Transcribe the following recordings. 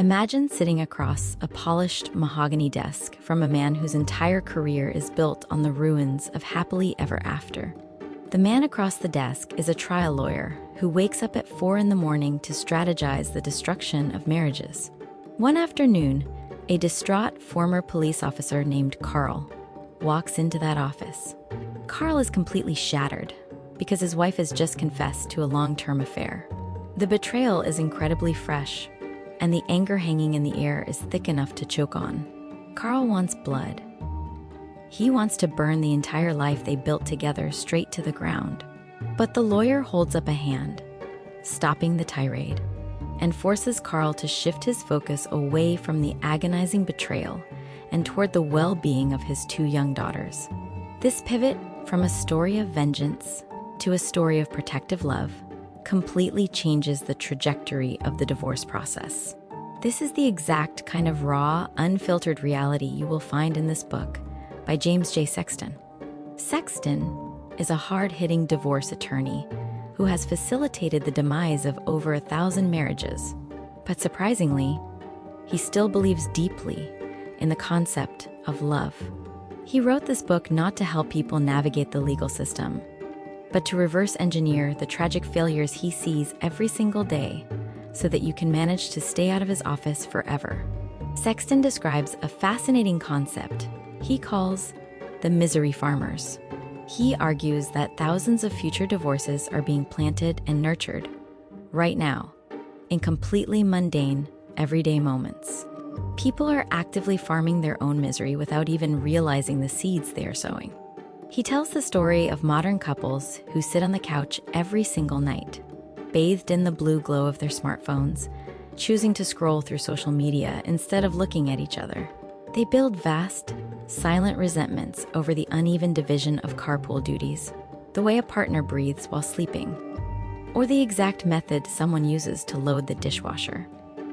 Imagine sitting across a polished mahogany desk from a man whose entire career is built on the ruins of happily ever after. The man across the desk is a trial lawyer who wakes up at 4 in the morning to strategize the destruction of marriages. One afternoon, a distraught former police officer named Carl walks into that office. Carl is completely shattered because his wife has just confessed to a long-term affair. The betrayal is incredibly fresh, and the anger hanging in the air is thick enough to choke on. Carl wants blood. He wants to burn the entire life they built together straight to the ground. But the lawyer holds up a hand, stopping the tirade, and forces Carl to shift his focus away from the agonizing betrayal and toward the well-being of his 2 young daughters. This pivot from a story of vengeance to a story of protective love completely changes the trajectory of the divorce process. This is the exact kind of raw, unfiltered reality you will find in this book by James J. Sexton. Sexton is a hard-hitting divorce attorney who has facilitated the demise of over 1,000 marriages. But surprisingly, he still believes deeply in the concept of love. He wrote this book not to help people navigate the legal system, but to reverse engineer the tragic failures he sees every single day so that you can manage to stay out of his office forever. Sexton describes a fascinating concept he calls the misery farmers. He argues that thousands of future divorces are being planted and nurtured right now in completely mundane, everyday moments. People are actively farming their own misery without even realizing the seeds they are sowing. He tells the story of modern couples who sit on the couch every single night, bathed in the blue glow of their smartphones, choosing to scroll through social media instead of looking at each other. They build vast, silent resentments over the uneven division of carpool duties, the way a partner breathes while sleeping, or the exact method someone uses to load the dishwasher.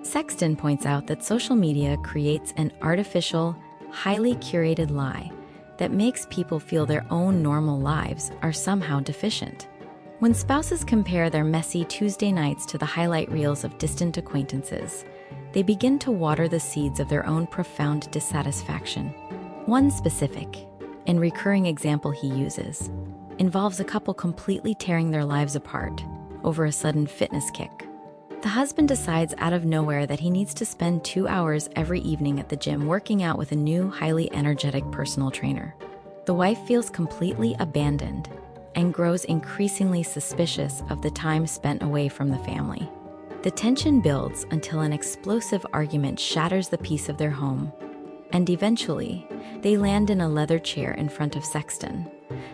Sexton points out that social media creates an artificial, highly curated lie that makes people feel their own normal lives are somehow deficient. When spouses compare their messy Tuesday nights to the highlight reels of distant acquaintances, they begin to water the seeds of their own profound dissatisfaction. One specific and recurring example he uses involves a couple completely tearing their lives apart over a sudden fitness kick. The husband decides out of nowhere that he needs to spend 2 hours every evening at the gym working out with a new, highly energetic personal trainer. The wife feels completely abandoned and grows increasingly suspicious of the time spent away from the family. The tension builds until an explosive argument shatters the peace of their home, and eventually, they land in a leather chair in front of Sexton,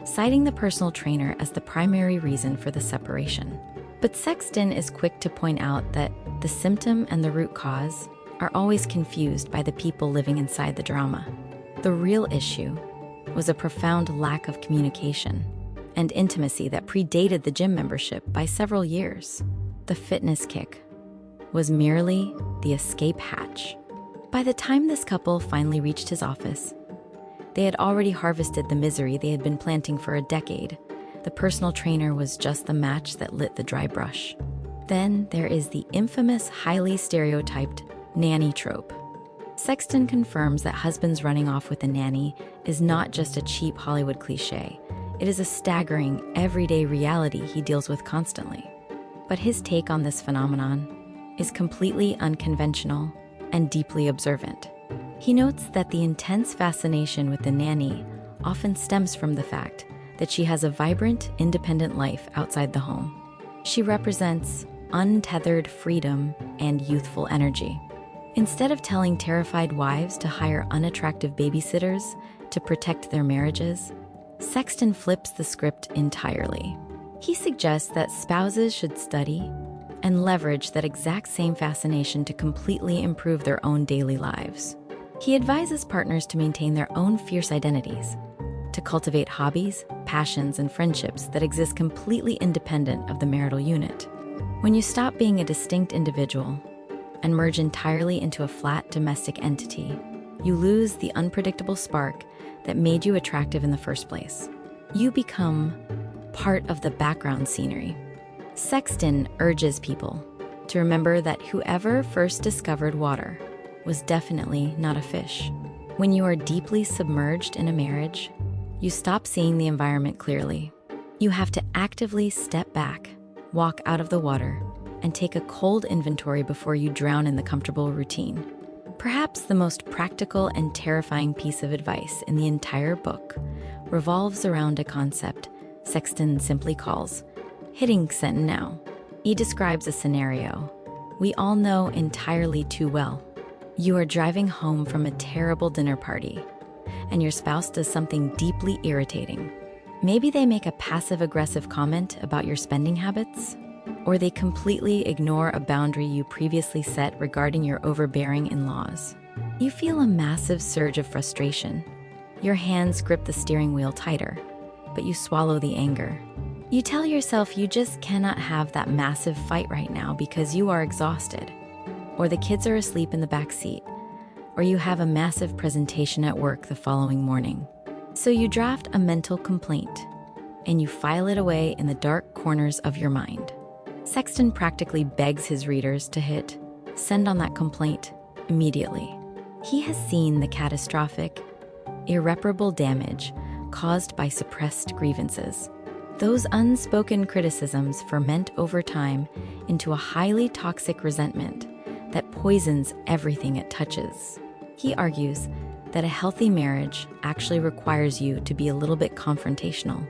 citing the personal trainer as the primary reason for the separation. But Sexton is quick to point out that the symptom and the root cause are always confused by the people living inside the drama. The real issue was a profound lack of communication and intimacy that predated the gym membership by several years. The fitness kick was merely the escape hatch. By the time this couple finally reached his office, they had already harvested the misery they had been planting for a decade. The personal trainer was just the match that lit the dry brush. Then there is the infamous, highly stereotyped nanny trope. Sexton confirms that husbands running off with a nanny is not just a cheap Hollywood cliché. It is a staggering, everyday reality he deals with constantly. But his take on this phenomenon is completely unconventional and deeply observant. He notes that the intense fascination with the nanny often stems from the fact that she has a vibrant, independent life outside the home. She represents untethered freedom and youthful energy. Instead of telling terrified wives to hire unattractive babysitters to protect their marriages, Sexton flips the script entirely. He suggests that spouses should study and leverage that exact same fascination to completely improve their own daily lives. He advises partners to maintain their own fierce identities, to cultivate hobbies, passions, and friendships that exist completely independent of the marital unit. When you stop being a distinct individual and merge entirely into a flat domestic entity, you lose the unpredictable spark that made you attractive in the first place. You become part of the background scenery. Sexton urges people to remember that whoever first discovered water was definitely not a fish. When you are deeply submerged in a marriage, you stop seeing the environment clearly. You have to actively step back, walk out of the water, and take a cold inventory before you drown in the comfortable routine. Perhaps the most practical and terrifying piece of advice in the entire book revolves around a concept Sexton simply calls hitting send now. He describes a scenario we all know entirely too well. You are driving home from a terrible dinner party, and your spouse does something deeply irritating. Maybe they make a passive-aggressive comment about your spending habits, or they completely ignore a boundary you previously set regarding your overbearing in-laws. You feel a massive surge of frustration. Your hands grip the steering wheel tighter, but you swallow the anger. You tell yourself you just cannot have that massive fight right now because you are exhausted, or the kids are asleep in the back seat, or you have a massive presentation at work the following morning. So you draft a mental complaint, and you file it away in the dark corners of your mind. Sexton practically begs his readers to hit send on that complaint immediately. He has seen the catastrophic, irreparable damage caused by suppressed grievances. Those unspoken criticisms ferment over time into a highly toxic resentment that poisons everything it touches. He argues that a healthy marriage actually requires you to be a little bit confrontational.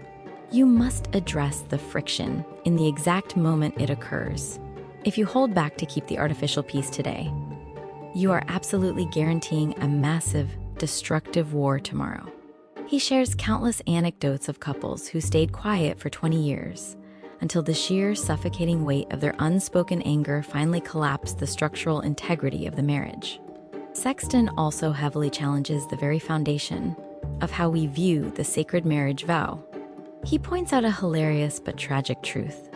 You must address the friction in the exact moment it occurs. If you hold back to keep the artificial peace today, you are absolutely guaranteeing a massive, destructive war tomorrow. He shares countless anecdotes of couples who stayed quiet for 20 years until the sheer suffocating weight of their unspoken anger finally collapsed the structural integrity of the marriage. Sexton also heavily challenges the very foundation of how we view the sacred marriage vow. He points out a hilarious but tragic truth.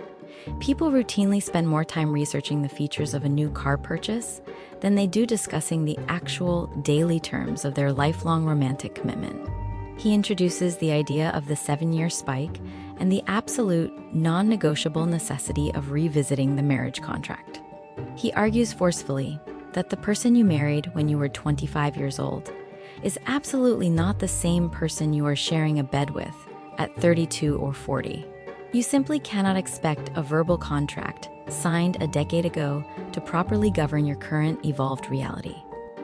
People routinely spend more time researching the features of a new car purchase than they do discussing the actual daily terms of their lifelong romantic commitment. He introduces the idea of the 7-year spike and the absolute, non-negotiable necessity of revisiting the marriage contract. He argues forcefully that the person you married when you were 25 years old is absolutely not the same person you are sharing a bed with at 32 or 40. You simply cannot expect a verbal contract signed a decade ago to properly govern your current evolved reality.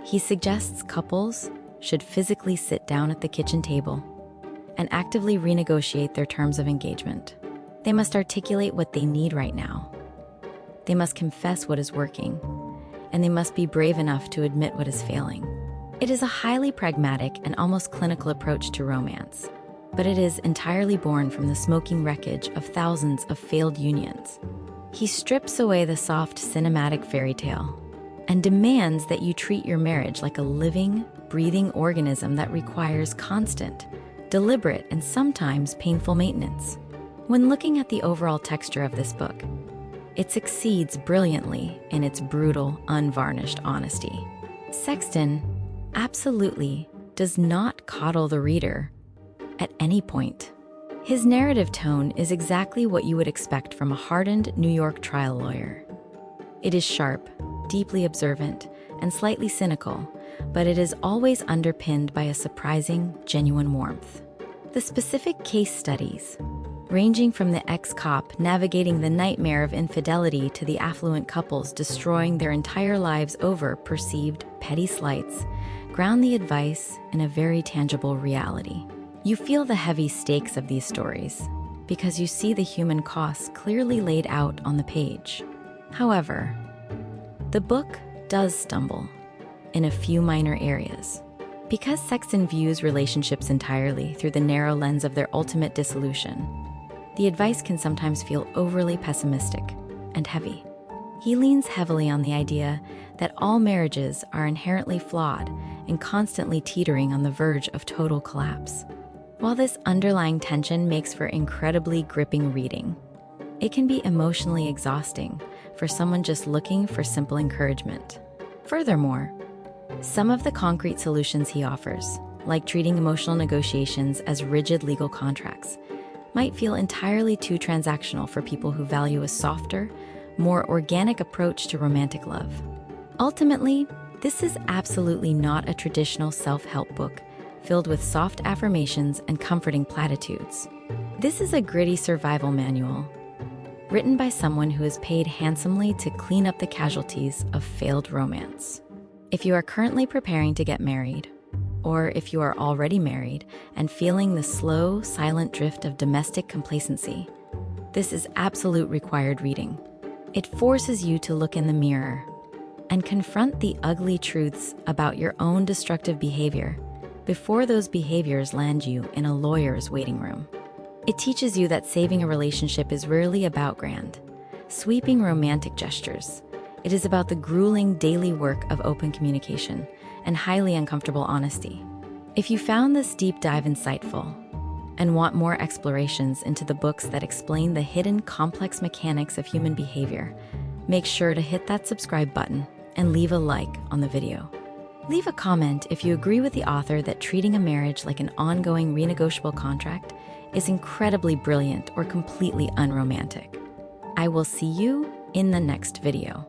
He suggests couples should physically sit down at the kitchen table and actively renegotiate their terms of engagement. They must articulate what they need right now. They must confess what is working, and they must be brave enough to admit what is failing. It is a highly pragmatic and almost clinical approach to romance, but it is entirely born from the smoking wreckage of thousands of failed unions. He strips away the soft cinematic fairy tale and demands that you treat your marriage like a living, breathing organism that requires constant, deliberate, and sometimes painful maintenance. When looking at the overall texture of this book, it succeeds brilliantly in its brutal, unvarnished honesty. Sexton absolutely does not coddle the reader at any point. His narrative tone is exactly what you would expect from a hardened New York trial lawyer. It is sharp, deeply observant, and slightly cynical, but it is always underpinned by a surprising, genuine warmth. The specific case studies, ranging from the ex-cop navigating the nightmare of infidelity to the affluent couples destroying their entire lives over perceived petty slights, ground the advice in a very tangible reality. You feel the heavy stakes of these stories because you see the human costs clearly laid out on the page. However, the book does stumble in a few minor areas. Because Sexton views relationships entirely through the narrow lens of their ultimate dissolution, the advice can sometimes feel overly pessimistic and heavy. He leans heavily on the idea that all marriages are inherently flawed and constantly teetering on the verge of total collapse. While this underlying tension makes for incredibly gripping reading, it can be emotionally exhausting for someone just looking for simple encouragement. Furthermore, some of the concrete solutions he offers, like treating emotional negotiations as rigid legal contracts, might feel entirely too transactional for people who value a softer, more organic approach to romantic love. Ultimately, this is absolutely not a traditional self-help book filled with soft affirmations and comforting platitudes. This is a gritty survival manual, written by someone who is paid handsomely to clean up the casualties of failed romance. If you are currently preparing to get married, or if you are already married and feeling the slow, silent drift of domestic complacency, this is absolute required reading. It forces you to look in the mirror and confront the ugly truths about your own destructive behavior before those behaviors land you in a lawyer's waiting room. It teaches you that saving a relationship is rarely about grand, sweeping romantic gestures. It is about the grueling daily work of open communication and highly uncomfortable honesty. If you found this deep dive insightful and want more explorations into the books that explain the hidden complex mechanics of human behavior, make sure to hit that subscribe button and leave a like on the video. Leave a comment if you agree with the author that treating a marriage like an ongoing renegotiable contract is incredibly brilliant or completely unromantic. I will see you in the next video.